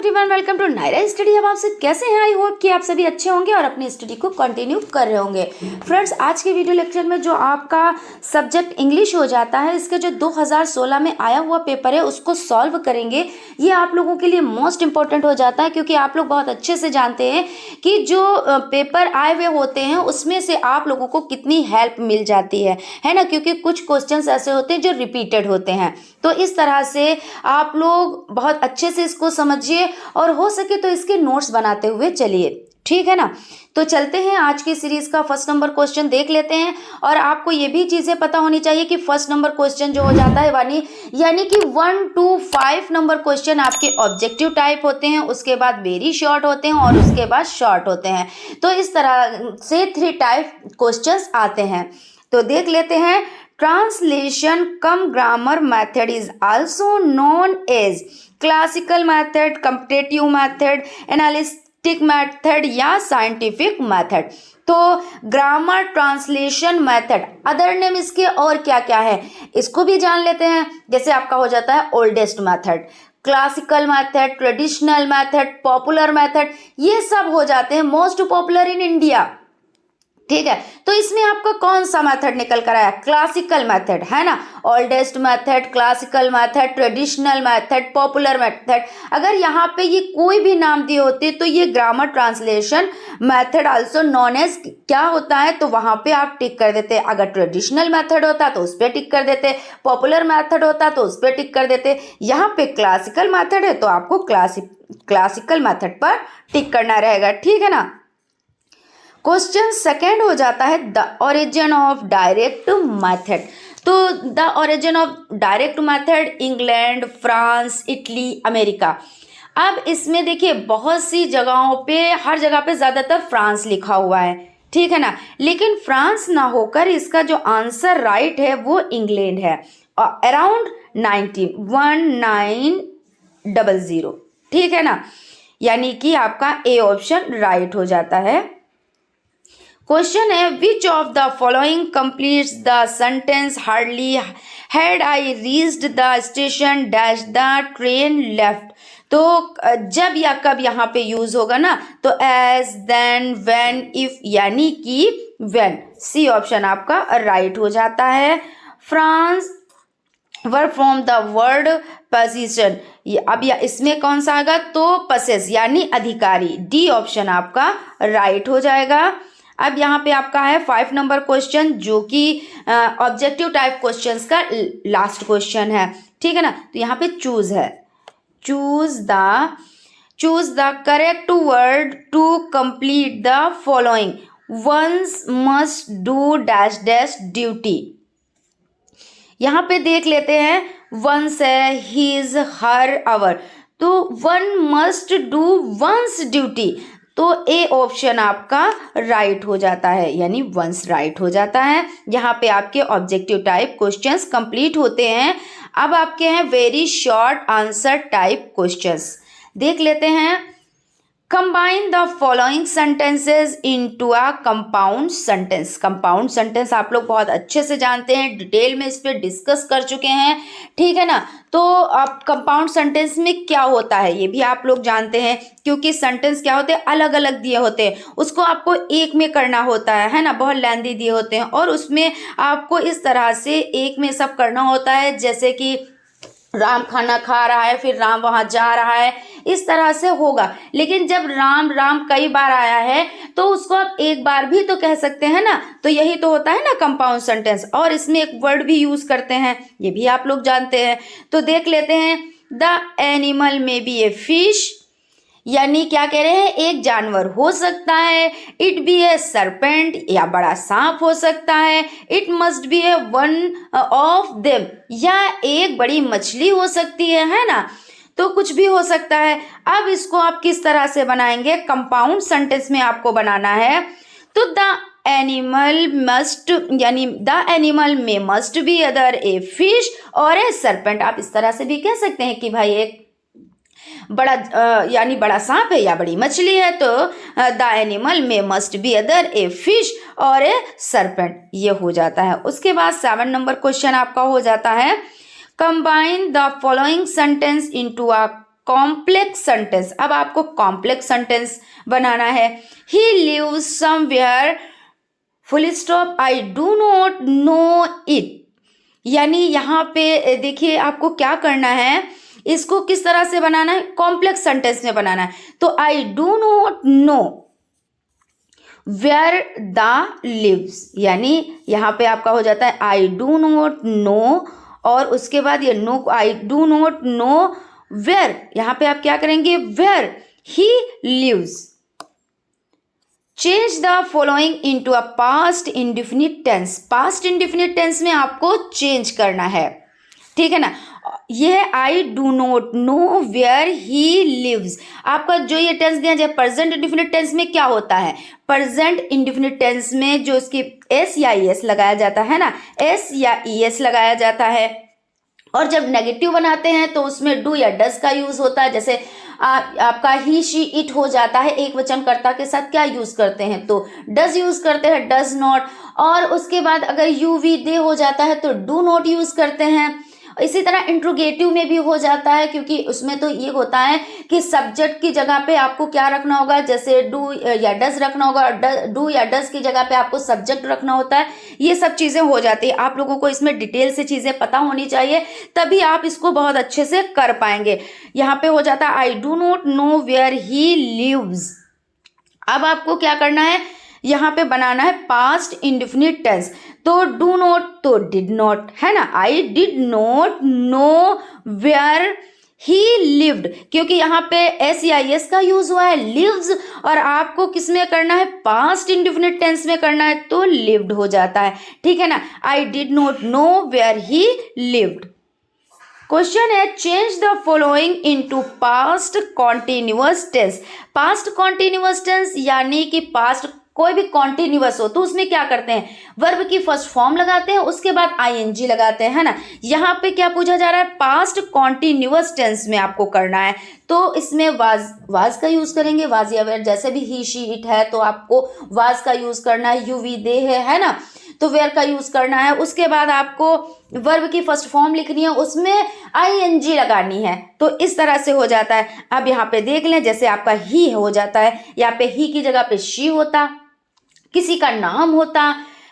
Everyone, welcome to Naira study. अब आप सब कैसे हैं? आई होप कि आप सभी अच्छे होंगे और अपनी स्टडी को कंटिन्यू कर रहे होंगे। फ्रेंड्स, आज के वीडियो लेक्चर में जो आपका सब्जेक्ट इंग्लिश हो जाता है, इसके जो 2016 में आया हुआ पेपर है उसको सॉल्व करेंगे। ये आप लोगों के लिए मोस्ट इंपॉर्टेंट हो जाता है, क्योंकि आप लोग बहुत अच्छे से जानते हैं कि जो पेपर आए हुए होते हैं उसमें से आप लोगों को कितनी हेल्प मिल जाती है ना, क्योंकि कुछ क्वेश्चंस ऐसे होते हैं जो रिपीटेड होते हैं। तो इस तरह से आप लोग बहुत अच्छे से इसको समझिए और हो सके तो इसके नोट्स बनाते हुए चलिए, ठीक है ना। तो चलते हैं, आज की सीरीज का फर्स्ट नंबर क्वेश्चन देख लेते हैं। और आपको ये भी चीज़ें पता होनी चाहिए कि फर्स्ट नंबर क्वेश्चन जो हो जाता है यानी कि 1 to 5 नंबर क्वेश्चन आपके ऑब्जेक्टिव टाइप होते हैं, उसके बाद वेरी शॉर्ट होते हैं और उसके बाद शॉर्ट होते हैं। तो इस तरह से 3 टाइप क्वेश्चंस आते हैं। तो देख लेते हैं। Translation cum grammar method is also known as classical method, competitive method, analytic method या साइंटिफिक मेथड। तो grammar translation method, other name इसके और क्या क्या है इसको भी जान लेते हैं। जैसे आपका हो जाता है oldest method, classical method, traditional method, popular method, ये सब हो जाते हैं मोस्ट पॉपुलर इन इंडिया, ठीक है। तो इसमें आपका कौन सा मेथड निकल कर आया? क्लासिकल मेथड, है ना। Oldest method, classical method, traditional method, popular method, अगर यहाँ पे ये कोई भी नाम दिए होते तो ये grammar translation method also known as क्या होता है, तो वहां पे आप टिक कर देते। अगर ट्रेडिशनल मेथड होता तो उस पर टिक कर देते, पॉपुलर मेथड होता तो उस पर टिक कर देते। यहाँ पे क्लासिकल मेथड है तो आपको क्लासिकल मेथड पर टिक करना रहेगा, ठीक है ना। क्वेश्चन सेकेंड हो जाता है the origin of direct method. तो the origin of direct method England, France, Italy, America. अब इसमें देखिए बहुत सी जगहों पे, हर जगह पे ज़्यादातर फ्रांस लिखा हुआ है, ठीक है ना। लेकिन फ्रांस ना होकर इसका जो आंसर राइट है वो इंग्लैंड है, अराउंड 1900, ठीक है ना। यानी कि आपका ए ऑप्शन राइट हो जाता है। क्वेश्चन है which of the following completes the sentence hardly had I reached the station dash the train left. तो जब या कब यहाँ पे यूज होगा ना, तो एज, देन, व्हेन, इफ, यानी कि व्हेन। सी ऑप्शन आपका राइट हो जाता है। France verb from the word position, अब या इसमें कौन सा आएगा? तो पसेस यानी अधिकारी। डी ऑप्शन आपका राइट हो जाएगा। अब यहाँ पे आपका है 5 नंबर क्वेश्चन, जो कि ऑब्जेक्टिव टाइप क्वेश्चंस का लास्ट क्वेश्चन है, ठीक है ना। तो यहाँ पे चूज है, choose the correct word to complete the following. One's must do dash dash duty. यहाँ पे देख लेते हैं, वंस है, हिज, हर, अवर। तो one must do once duty, तो ए ऑप्शन आपका राइट हो जाता है, यानी वंस राइट हो जाता है। यहाँ पे आपके ऑब्जेक्टिव टाइप क्वेश्चंस कंप्लीट होते हैं। अब आपके हैं very short answer type questions, देख लेते हैं। Combine the following sentences into a compound sentence. Compound sentence आप लोग बहुत अच्छे से जानते हैं, डिटेल में इस पर डिस्कस कर चुके हैं, ठीक है ना। तो अब कंपाउंड सेंटेंस में क्या होता है ये भी आप लोग जानते हैं, क्योंकि सेंटेंस क्या होते हैं, अलग अलग दिए होते हैं, उसको आपको एक में करना होता है ना। बहुत लेंथी दिए होते हैं और उसमें आपको इस तरह से एक में सब करना होता है, जैसे कि राम खाना खा रहा है, फिर राम वहां जा रहा है, इस तरह से होगा। लेकिन जब राम राम कई बार आया है तो उसको आप एक बार भी तो कह सकते हैं ना। तो यही तो होता है ना कंपाउंड सेंटेंस, और इसमें एक वर्ड भी यूज करते हैं, ये भी आप लोग जानते हैं। तो देख लेते हैं, द एनिमल में बी ए फिश, यानी क्या कह रहे हैं, एक जानवर हो सकता है। इट बी ए सरपेंट, या बड़ा सांप हो सकता है। It must be A one of them, या एक बड़ी मछली हो सकती है ना। तो कुछ भी हो सकता है। अब इसको आप किस तरह से बनाएंगे? कंपाउंड सेंटेंस में आपको बनाना है। तो द एनिमल मस्ट, यानी द एनिमल में must be other a fish और ए सरपेंट। आप इस तरह से भी कह सकते हैं कि भाई एक बड़ा यानी बड़ा सांप है या बड़ी मछली है, तो द एनिमल में must be other a fish और ए सरपेंट, ये हो जाता है। उसके बाद 7 नंबर क्वेश्चन आपका हो जाता है, combine the following sentence into a complex sentence. अब आपको कॉम्प्लेक्स सेंटेंस बनाना है। He lives somewhere full stop I do not know it. यानी यहाँ पे देखिए आपको क्या करना है, इसको किस तरह से बनाना है, कॉम्प्लेक्स सेंटेंस में बनाना है। तो I do not know where the lives, यानी यहाँ पे आपका हो जाता है आई डू नॉट नो, और उसके बाद ये no, I do not know where, यहाँ पे आप क्या करेंगे, where he lives. Change the following into a past indefinite tense. Past indefinite tense में आपको चेंज करना है, ठीक है ना। ये I do not know where he lives, आपका जो ये टेंस दिया जाए प्रेजेंट इंडिफिनिट टेंस में क्या होता है, प्रेजेंट इंडिफिनिट टेंस में जो इसकी एस या ई एस लगाया जाता है ना, एस या ई एस लगाया जाता है। और जब नेगेटिव बनाते हैं तो उसमें डू या डज का यूज होता है। जैसे आपका ही शी इट हो जाता है, एक वचनकर्ता के साथ क्या यूज करते हैं, तो डज यूज करते हैं, डज नॉट। और उसके बाद अगर यू वी दे हो जाता है तो डू नॉट यूज करते हैं। इसी तरह इंट्रोगेटिव में भी हो जाता है, क्योंकि उसमें तो ये होता है कि सब्जेक्ट की जगह पे आपको क्या रखना होगा, जैसे डू या डज रखना होगा, डू या डज की जगह पे आपको सब्जेक्ट रखना होता है। ये सब चीजें हो जाती है। आप लोगों को इसमें डिटेल से चीजें पता होनी चाहिए, तभी आप इसको बहुत अच्छे से कर पाएंगे। यहाँ पे हो जाता है I do not know where he lives. अब आपको क्या करना है, यहाँ पे बनाना है पास्ट इंडिफिनिट टेंस। तो डू नॉट तो डिड नॉट है ना, I did not know where he lived, क्योंकि यहाँ पे एस या एस का यूज हुआ है, लिव्स, और आपको किस में करना है, पास्ट इंडिफिनिट टेंस में करना है, तो लिव्ड हो जाता है, ठीक है ना। I did not know where he lived. Question है change the following into past continuous tense. Past continuous tense यानी कि पास्ट कोई भी कॉन्टिन्यूअस हो तो उसमें क्या करते हैं, वर्ब की फर्स्ट फॉर्म लगाते हैं, उसके बाद आईएनजी लगाते हैं, है ना। यहाँ पे क्या पूछा जा रहा है, पास्ट कॉन्टिन्यूअस टेंस में आपको करना है, तो इसमें वाज का यूज करेंगे, वाज या वेयर। जैसे भी ही शी इट है तो आपको वाज का यूज करना है, यू वी दे है ना, तो वेयर का यूज करना है। उसके बाद आपको वर्ब की फर्स्ट फॉर्म लिखनी है, उसमें आईएनजी लगानी है, तो इस तरह से हो जाता है। अब यहाँ पे देख लें, जैसे आपका ही हो जाता है, यहाँ पे ही की जगह पे शी होता, किसी का नाम होता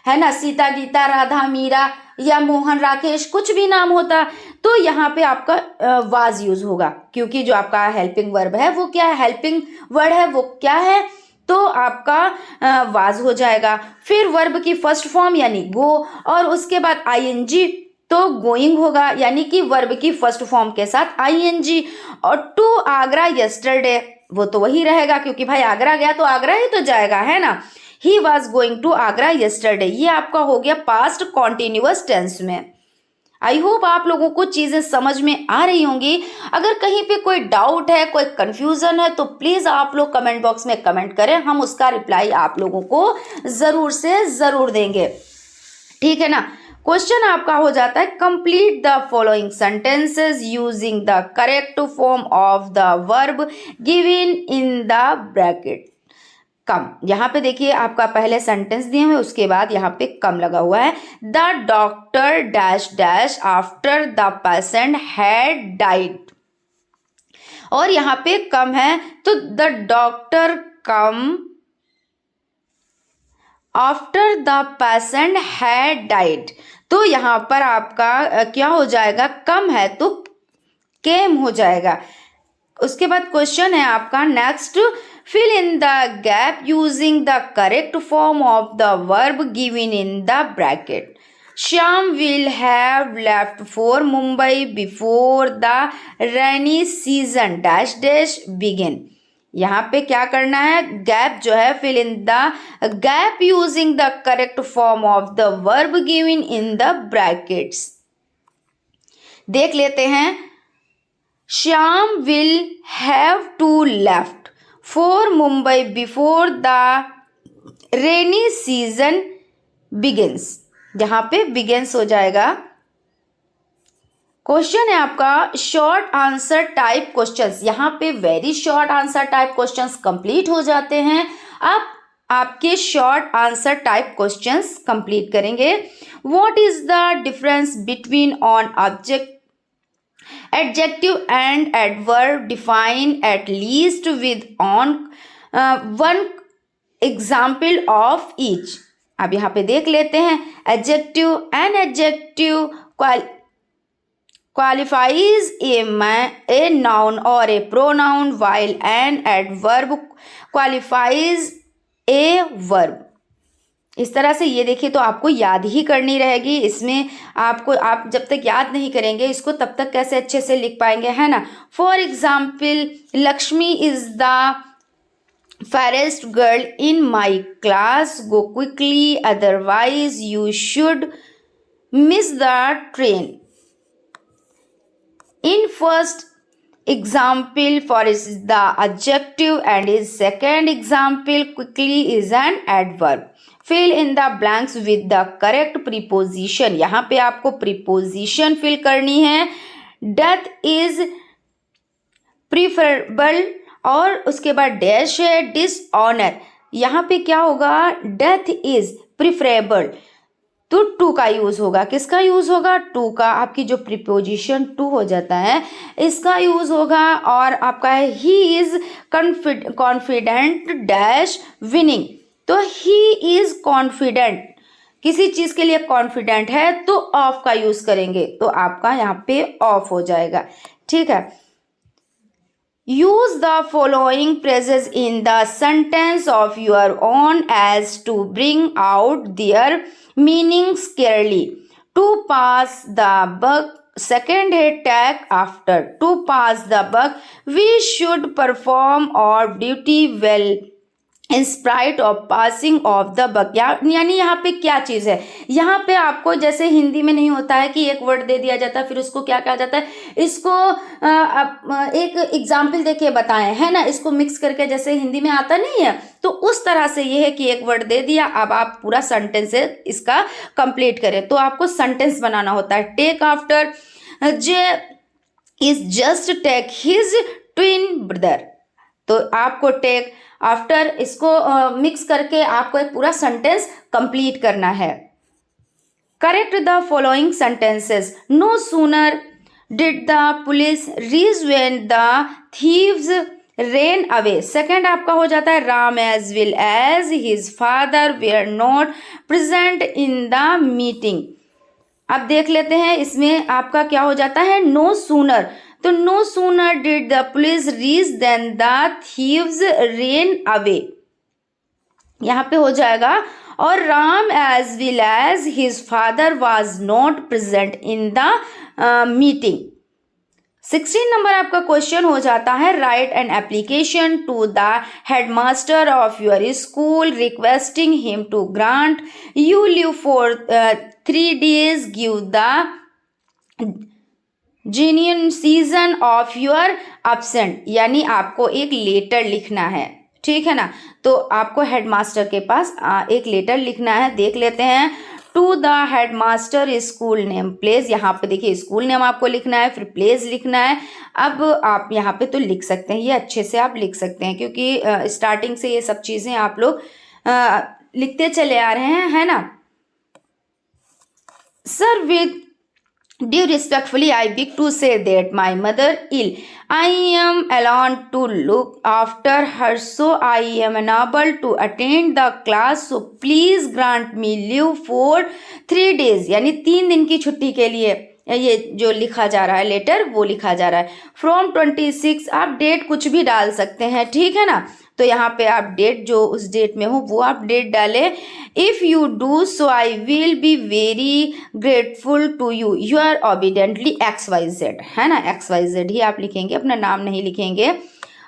है ना, सीता गीता राधा मीरा या मोहन राकेश, कुछ भी नाम होता, तो यहाँ पे आपका वाज यूज होगा, क्योंकि जो आपका हेल्पिंग वर्ब है वो क्या है, हेल्पिंग वर्ड है वो क्या है, तो आपका वाज हो जाएगा। फिर वर्ब की फर्स्ट फॉर्म यानी गो, और उसके बाद आईएनजी, तो गोइंग होगा, यानी कि वर्ब की फर्स्ट फॉर्म के साथ आईएनजी। और टू आगरा यस्टरडे, वो तो वही रहेगा, क्योंकि भाई आगरा गया तो आगरा ही तो जाएगा, है ना। He was going to Agra yesterday, ये आपका हो गया पास्ट कॉन्टिन्यूअस टेंस में। आई होप आप लोगों को चीजें समझ में आ रही होंगी। अगर कहीं पे कोई डाउट है, कोई कंफ्यूजन है, तो प्लीज आप लोग कमेंट बॉक्स में कमेंट करें, हम उसका रिप्लाई आप लोगों को जरूर से जरूर देंगे, ठीक है ना। क्वेश्चन आपका हो जाता है complete the following sentences using the correct form of the verb given in the bracket. Come, यहाँ पे देखिए आपका पहले सेंटेंस दिए हुए, उसके बाद यहाँ पे कम लगा हुआ है। The doctor dash dash after the patient had died, और यहाँ पे कम है तो the doctor come after the patient had died, तो यहाँ पर आपका क्या हो जाएगा, कम है तो केम हो जाएगा। उसके बाद क्वेश्चन है आपका next, fill in the gap using the correct form of the verb given in the bracket. Shyam will have left for Mumbai before the rainy season dash dash begin. यहाँ पे क्या करना है, गैप जो है, fill in the gap using the correct form of the verb given in the brackets. देख लेते हैं, Shyam will have to left for Mumbai before the rainy season begins, जहां पे begins हो जाएगा। क्वेश्चन है आपका शॉर्ट आंसर टाइप क्वेश्चंस, यहाँ पे very short answer type questions complete हो जाते हैं। अब आपके short answer type questions complete करेंगे। What is the difference between on object Adjective and adverb define at least with one example of each. अब यहाँ पे देख लेते हैं. Adjective, an adjective qualifies a noun or a pronoun, while an adverb qualifies a verb. इस तरह से ये देखिए तो आपको याद ही करनी रहेगी. इसमें आपको, आप जब तक याद नहीं करेंगे इसको तब तक कैसे अच्छे से लिख पाएंगे, है ना. For example, Lakshmi is the fairest girl in my class. Go quickly, otherwise you should miss the train. In first example, for is the adjective and in second example, quickly is an adverb. Fill in the blanks with the correct preposition. यहाँ पे आपको preposition fill करनी है. Death is preferable और उसके बाद dash है dishonour. यहाँ पे क्या होगा, डेथ इज प्रिफरेबल तो टू का यूज होगा. किसका यूज होगा, टू का. आपकी जो प्रीपोजिशन टू हो जाता है इसका यूज होगा. और आपका है he is confident dash winning. तो ही इज कॉन्फिडेंट, किसी चीज के लिए कॉन्फिडेंट है तो ऑफ का यूज करेंगे तो आपका यहाँ पे ऑफ हो जाएगा. ठीक है. Use the following phrases in the sentence of your own as to bring out their meanings clearly. To pass the buck, second है tag after. To pass the buck, we should perform our duty well in spite of passing of the buck. यानी यहाँ पे क्या चीज़ है, यहाँ पे आपको जैसे हिंदी में नहीं होता है कि एक वर्ड दे दिया जाता है फिर उसको क्या कहा जाता है, इसको एक एग्जाम्पल देके बताएं, है ना. इसको मिक्स करके जैसे हिंदी में आता नहीं है तो उस तरह से ये है कि एक वर्ड दे दिया, अब आप पूरा सेंटेंस इसका कंप्लीट करें. तो आपको सेंटेंस बनाना होता है. Take after Jay is just take his twin brother. तो आपको टेक आफ्टर इसको मिक्स करके आपको एक पूरा सेंटेंस कंप्लीट करना है. Correct the following sentences. No sooner did the police reach when the thieves ran away. Second आपका हो जाता है Ram as well as his father were not present in the meeting. अब देख लेते हैं इसमें आपका क्या हो जाता है, नो सूनर. तो no sooner did the police reach than the thieves ran away. यहाँ पे हो जाएगा और Ram as well as his father was not present in the meeting. 16 number आपका क्वेश्चन हो जाता है. Write an application to the headmaster of your school requesting him to grant you leave for 3 days. Give the genuine reason of your absent. यानी आपको एक letter लिखना है, ठीक है ना. तो आपको हेडमास्टर के पास एक लेटर लिखना है. देख लेते हैं. To the headmaster school name place. यहाँ पे देखिए स्कूल नेम आपको लिखना है, फिर प्लेस लिखना है. अब आप यहाँ पे तो लिख सकते हैं, ये अच्छे से आप लिख सकते हैं क्योंकि स्टार्टिंग से ये सब चीज़ें आप लोग लिखते चले आ रहे हैं, है ना. Sir with Due respectfully, I beg to say that my mother ill. I am alone to look after her, so I am unable to attend the class. So please grant me leave for 3 days. यानी 3 दिन की छुट्टी के लिए ये जो लिखा जा रहा है लेटर वो लिखा जा रहा है. फ्रॉम 26. आप डेट कुछ भी डाल सकते हैं, ठीक है ना. तो यहाँ पे आप डेट जो उस डेट में हो वो आप डेट डालें. If you do so I will be very grateful to you. You are obediently XYZ, है ना. XYZ ही आप लिखेंगे, अपना नाम नहीं लिखेंगे.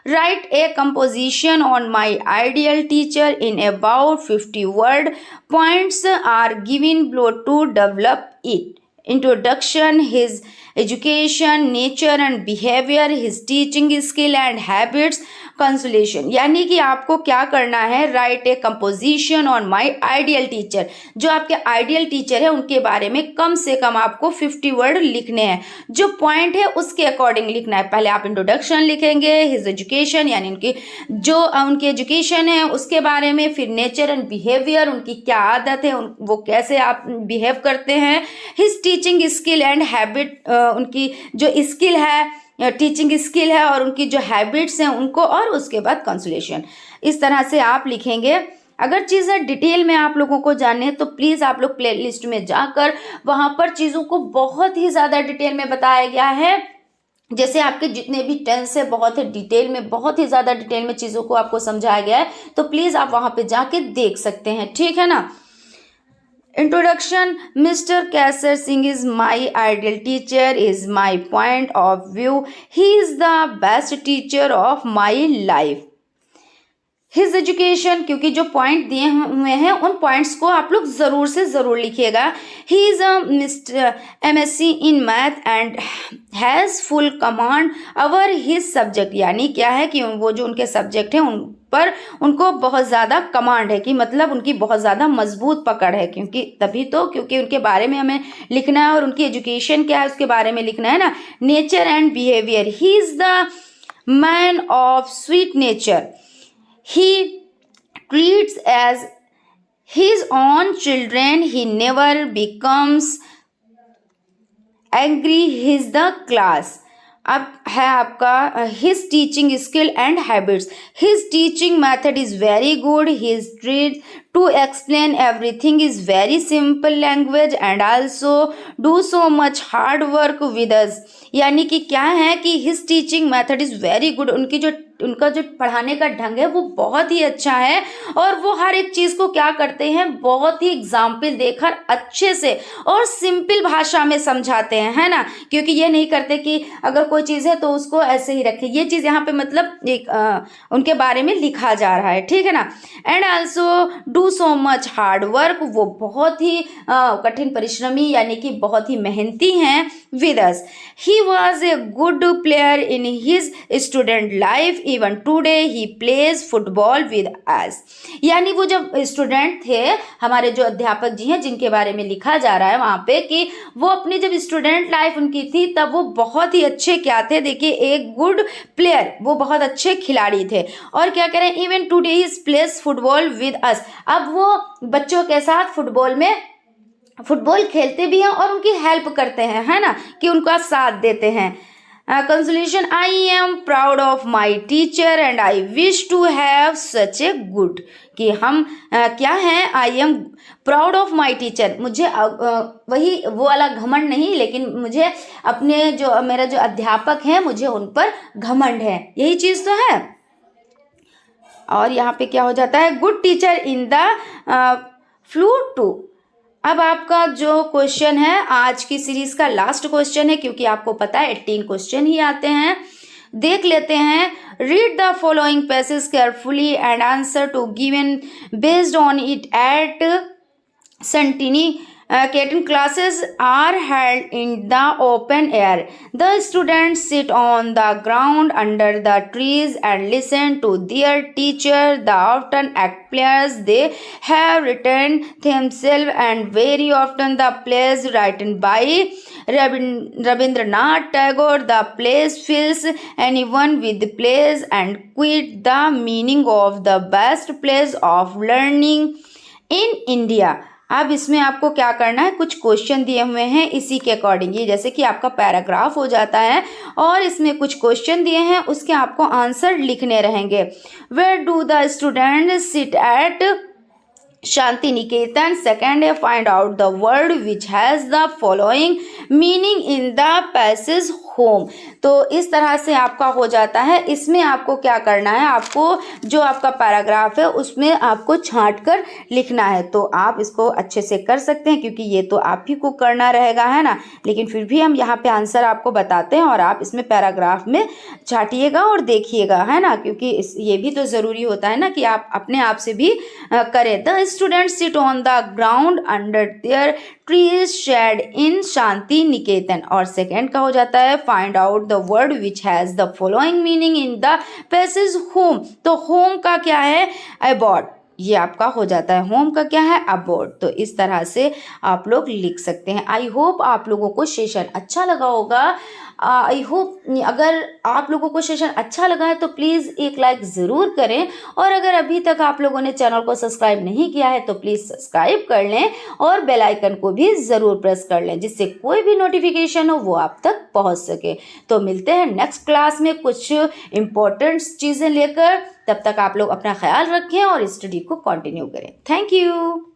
Write a composition on my ideal teacher in about 50 word. Points are given below to develop it. Introduction, his education, nature and behavior, his teaching skill and habits, consolation. यानी कि आपको क्या करना है, write a composition on my ideal teacher. जो आपके ideal teacher है उनके बारे में कम से कम आपको 50 वर्ड लिखने हैं. जो पॉइंट है उसके अकॉर्डिंग लिखना है. पहले आप इंट्रोडक्शन लिखेंगे, हिज एजुकेशन यानी उनकी जो उनकी एजुकेशन है उसके बारे में, फिर नेचर एंड बिहेवियर उनकी क्या आदत है, वो कैसे आप बिहेव करते हैं, his teaching skill and habit उनकी जो स्किल है, टीचिंग स्किल है, और उनकी जो हैबिट्स हैं उनको, और उसके बाद कंसोलेशन। इस तरह से आप लिखेंगे। अगर चीज़ें डिटेल में आप लोगों को जाननी है तो प्लीज़ आप लोग प्लेलिस्ट में जाकर वहाँ पर चीज़ों को बहुत ही ज़्यादा डिटेल में बताया गया है। जैसे आपके जितने भी टेंस है बहुत ही डिटेल में, बहुत ही ज़्यादा डिटेल में चीज़ों को आपको समझाया गया है, तो प्लीज़ आप वहाँ पे जाके देख सकते हैं, ठीक है ना। Introduction. Mister Kaisar Singh is my ideal teacher, is my point of view, he is the best teacher of my life. His education, क्योंकि जो पॉइंट दिए हुए हैं उन पॉइंट्स को आप लोग ज़रूर से ज़रूर लिखिएगा। He is a mister MSc in math and has full command over his subject, यानी क्या है कि वो जो उनके सब्जेक्ट हैं उन पर उनको बहुत ज़्यादा कमांड है, कि मतलब उनकी बहुत ज़्यादा मजबूत पकड़ है, क्योंकि तभी तो, क्योंकि उनके बारे में हमें लिखना है और उनकी एजुकेशन क्या है उसके बारे में लिखना है ना। Nature and behaviour. He is the man of sweet nature, he treats as his own children, he never becomes angry, he is the class। अब है आपका his teaching skill and habits. His teaching method is very good, his treat to explain everything is very simple language and also do so much hard work with us. यानी कि क्या है कि his teaching method is very good, उनका जो पढ़ाने का ढंग है वो बहुत ही अच्छा है, और वो हर एक चीज़ को क्या करते हैं, बहुत ही एग्जाम्पल देकर अच्छे से और सिंपल भाषा में समझाते हैं, है ना। क्योंकि ये नहीं करते कि अगर कोई चीज़ है तो उसको ऐसे ही रखें, ये चीज़ यहाँ पे मतलब एक उनके बारे में लिखा जा रहा है, ठीक है ना। And also do so much hard work, वो बहुत ही कठिन परिश्रमी यानी कि बहुत ही मेहनती हैं with us. He was a good player in his student life, even today he plays football with us. यानी वो जब स्टूडेंट थे, हमारे जो अध्यापक जी हैं जिनके बारे में लिखा जा रहा है वहाँ पे, कि वो अपनी जब स्टूडेंट लाइफ उनकी थी तब वो बहुत ही अच्छे क्या थे, देखिए एक गुड प्लेयर, वो बहुत अच्छे खिलाड़ी थे। और क्या करें, even today he plays football with us, अब वो बच्चों के साथ फुटबॉल खेलते भी हैं और उनकी हेल्प करते हैं, है ना, कि उनका साथ देते हैं। Consolation. I am proud of my teacher and I wish to have such a good, कि हम क्या हैं, I am proud of my teacher, मुझे वही वो वाला घमंड नहीं, लेकिन मुझे अपने जो मेरा जो अध्यापक हैं मुझे उन पर घमंड है, यही चीज़ तो है। और यहाँ पे क्या हो जाता है, good teacher in the flute too. अब आपका जो क्वेश्चन है आज की सीरीज का लास्ट क्वेश्चन है, क्योंकि आपको पता है 18 क्वेश्चन ही आते हैं। देख लेते हैं। Read the following passage carefully and answer to given based on it at Santini. Caton classes are held in the open air. The students sit on the ground under the trees and listen to their teacher. The often act plays they have written themselves, and very often the plays written by Rabindranath Tagore. The plays fills anyone with plays and quit the meaning of the best plays of learning in India. अब इसमें आपको क्या करना है, कुछ question दिए हुए हैं इसी के अकॉर्डिंग, ये जैसे कि आपका पैराग्राफ हो जाता है और इसमें कुछ क्वेश्चन दिए हैं, उसके आपको आंसर लिखने रहेंगे। Where do the student sit at Shanti Niketan. Second है find out the word which has the following meaning in the passage home. तो इस तरह से आपका हो जाता है। इसमें आपको क्या करना है, आपको जो आपका पैराग्राफ है उसमें आपको छांट कर लिखना है। तो आप इसको अच्छे से कर सकते हैं, क्योंकि ये तो आप ही को करना रहेगा, है ना। लेकिन फिर भी हम यहाँ पे आंसर आपको बताते हैं और आप इसमें पैराग्राफ में छाटिएगा और देखिएगा, है ना, क्योंकि ये भी तो ज़रूरी होता है ना कि आप अपने आप से भी करें। The students sit on the ground under their trees shade in Shanti Niketan. और सेकेंड का हो जाता है find out the word which has the following meaning in the passage home. तो होम का क्या है, अबॉर्ड, ये आपका हो जाता है। होम का क्या है, अबॉर्ड। तो इस तरह से आप लोग लिख सकते हैं। आई होप आप लोगों को सेशन अच्छा लगा होगा। आई होप अगर आप लोगों को सेशन अच्छा लगा है तो प्लीज़ एक लाइक ज़रूर करें, और अगर अभी तक आप लोगों ने चैनल को सब्सक्राइब नहीं किया है तो प्लीज़ सब्सक्राइब कर लें और बेल आइकन को भी ज़रूर प्रेस कर लें, जिससे कोई भी नोटिफिकेशन हो वो आप तक पहुंच सके। तो मिलते हैं नेक्स्ट क्लास में कुछ इम्पोर्टेंट चीज़ें लेकर। तब तक आप लोग अपना ख्याल रखें और स्टडी को कंटिन्यू करें। Thank you.